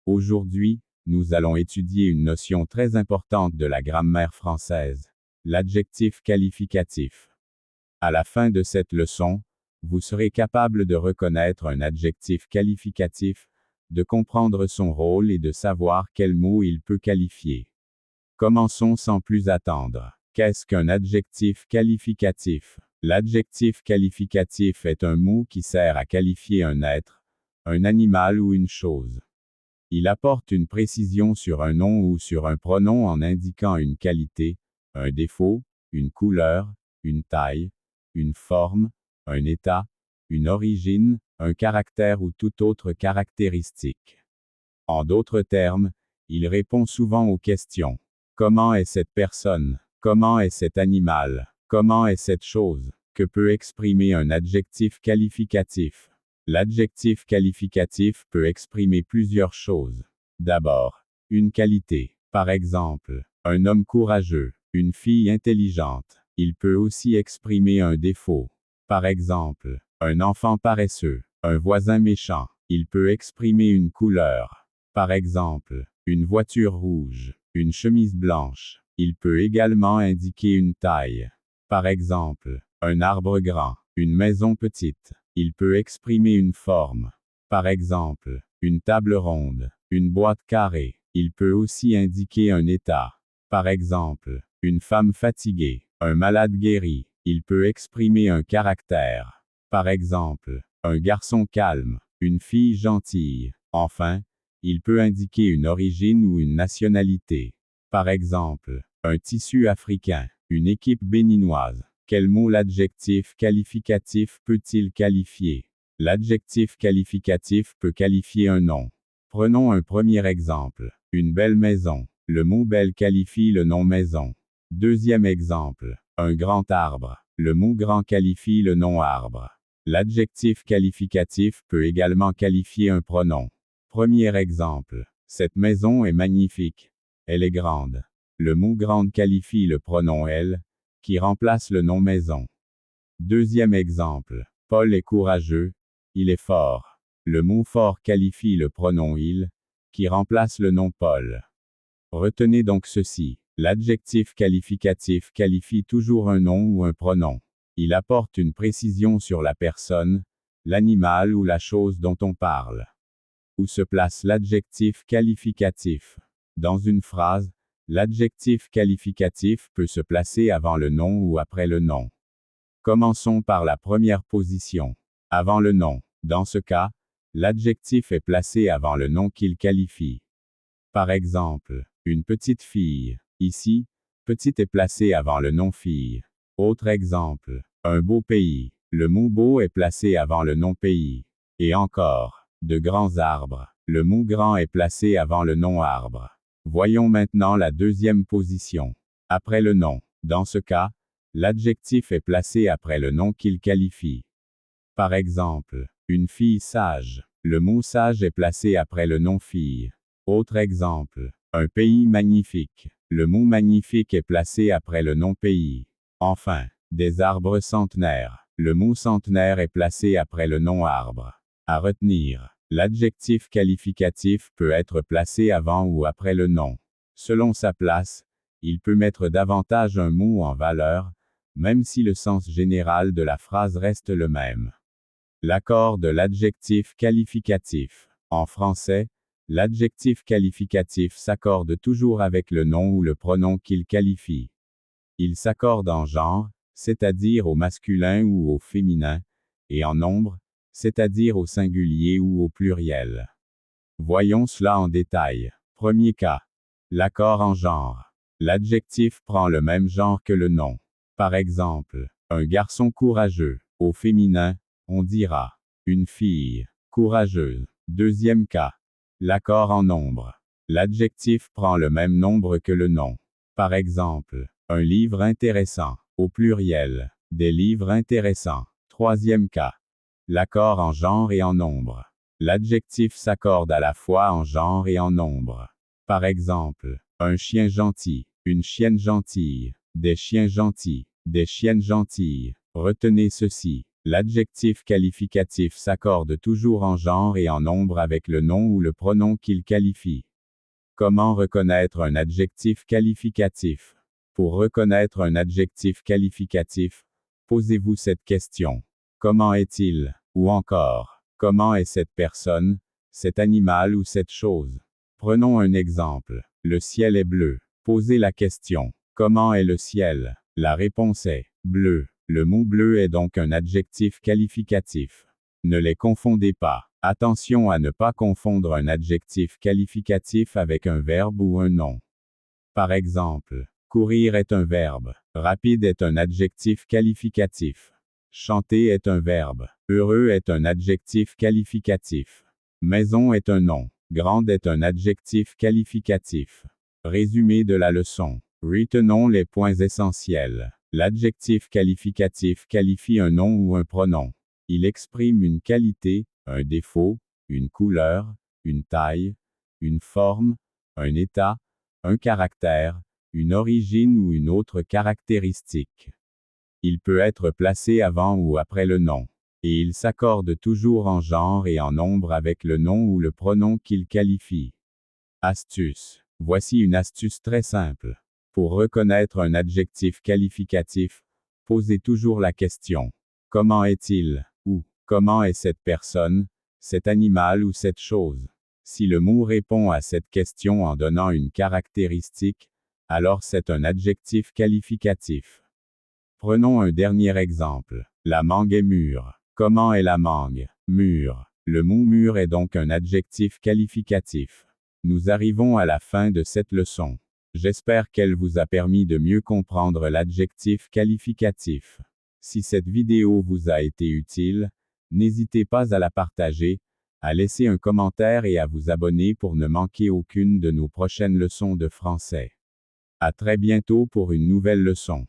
Aujourd'hui, nous allons étudier une notion très importante de la grammaire française, l'adjectif qualificatif. À la fin de cette leçon, vous serez capable de reconnaître un adjectif qualificatif, de comprendre son rôle et de savoir quel mot il peut qualifier. Commençons sans plus attendre. Qu'est-ce qu'un adjectif qualificatif? L'adjectif qualificatif est un mot qui sert à qualifier un être, un animal ou une chose. Il apporte une précision sur un nom ou sur un pronom en indiquant une qualité, un défaut, une couleur, une taille, une forme, un état, une origine, un caractère ou toute autre caractéristique. En d'autres termes, il répond souvent aux questions. Comment est cette personne? Comment est cet animal? Comment est cette chose? Que peut exprimer un adjectif qualificatif? L'adjectif qualificatif peut exprimer plusieurs choses. D'abord, une qualité. Par exemple, un homme courageux, une fille intelligente. Il peut aussi exprimer un défaut. Par exemple, un enfant paresseux, un voisin méchant. Il peut exprimer une couleur. Par exemple, une voiture rouge, une chemise blanche. Il peut également indiquer une taille. Par exemple, un arbre grand, une maison petite. Il peut exprimer une forme. Par exemple, une table ronde, une boîte carrée. Il peut aussi indiquer un état. Par exemple, une femme fatiguée, un malade guéri. Il peut exprimer un caractère. Par exemple, un garçon calme, une fille gentille. Enfin, il peut indiquer une origine ou une nationalité. Par exemple, un tissu africain, une équipe béninoise. Quel mot l'adjectif qualificatif peut-il qualifier? L'adjectif qualificatif peut qualifier un nom. Prenons un premier exemple. Une belle maison. Le mot belle qualifie le nom maison. Deuxième exemple. Un grand arbre. Le mot grand qualifie le nom arbre. L'adjectif qualificatif peut également qualifier un pronom. Premier exemple. Cette maison est magnifique. Elle est grande. Le mot grande qualifie le pronom elle, qui remplace le nom maison. Deuxième exemple. Paul est courageux. Il est fort. Le mot fort qualifie le pronom il, qui remplace le nom Paul. Retenez donc ceci. L'adjectif qualificatif qualifie toujours un nom ou un pronom. Il apporte une précision sur la personne, l'animal ou la chose dont on parle. Où se place l'adjectif qualificatif? Dans une phrase, l'adjectif qualificatif peut se placer avant le nom ou après le nom. Commençons par la première position. Avant le nom. Dans ce cas, l'adjectif est placé avant le nom qu'il qualifie. Par exemple, une petite fille. Ici, petite est placé avant le nom fille. Autre exemple, un beau pays. Le mot beau est placé avant le nom pays. Et encore, de grands arbres. Le mot grand est placé avant le nom arbre. Voyons maintenant la deuxième position. Après le nom. Dans ce cas, l'adjectif est placé après le nom qu'il qualifie. Par exemple, une fille sage. Le mot sage est placé après le nom fille. Autre exemple, un pays magnifique. Le mot magnifique est placé après le nom pays. Enfin, des arbres centenaires. Le mot centenaire est placé après le nom arbre. À retenir, l'adjectif qualificatif peut être placé avant ou après le nom. Selon sa place, il peut mettre davantage un mot en valeur, même si le sens général de la phrase reste le même. L'accord de l'adjectif qualificatif. En français, l'adjectif qualificatif s'accorde toujours avec le nom ou le pronom qu'il qualifie. Il s'accorde en genre, c'est-à-dire au masculin ou au féminin, et en nombre, c'est-à-dire au singulier ou au pluriel. Voyons cela en détail. Premier cas. L'accord en genre. L'adjectif prend le même genre que le nom. Par exemple, un garçon courageux. Au féminin, on dira une fille courageuse. Deuxième cas. L'accord en nombre. L'adjectif prend le même nombre que le nom. Par exemple, un livre intéressant. Au pluriel, des livres intéressants. Troisième cas. L'accord en genre et en nombre. L'adjectif s'accorde à la fois en genre et en nombre. Par exemple, un chien gentil, une chienne gentille, des chiens gentils, des chiennes gentilles. Retenez ceci. L'adjectif qualificatif s'accorde toujours en genre et en nombre avec le nom ou le pronom qu'il qualifie. Comment reconnaître un adjectif qualificatif? Pour reconnaître un adjectif qualificatif, posez-vous cette question. Comment est-il? Ou encore, comment est cette personne, cet animal ou cette chose? Prenons un exemple. Le ciel est bleu. Posez la question. Comment est le ciel? La réponse est bleu. Le mot bleu est donc un adjectif qualificatif. Ne les confondez pas. Attention à ne pas confondre un adjectif qualificatif avec un verbe ou un nom. Par exemple, courir est un verbe. Rapide est un adjectif qualificatif. Chanter est un verbe. Heureux est un adjectif qualificatif. Maison est un nom. Grande est un adjectif qualificatif. Résumé de la leçon. Retenons les points essentiels. L'adjectif qualificatif qualifie un nom ou un pronom. Il exprime une qualité, un défaut, une couleur, une taille, une forme, un état, un caractère, une origine ou une autre caractéristique. Il peut être placé avant ou après le nom. Et il s'accorde toujours en genre et en nombre avec le nom ou le pronom qu'il qualifie. Astuce. Voici une astuce très simple. Pour reconnaître un adjectif qualificatif, posez toujours la question. Comment est-il? Ou, comment est cette personne, cet animal ou cette chose? Si le mot répond à cette question en donnant une caractéristique, alors c'est un adjectif qualificatif. Prenons un dernier exemple. La mangue est mûre. Comment est la mangue? Mûre. Le mot mûr est donc un adjectif qualificatif. Nous arrivons à la fin de cette leçon. J'espère qu'elle vous a permis de mieux comprendre l'adjectif qualificatif. Si cette vidéo vous a été utile, n'hésitez pas à la partager, à laisser un commentaire et à vous abonner pour ne manquer aucune de nos prochaines leçons de français. À très bientôt pour une nouvelle leçon.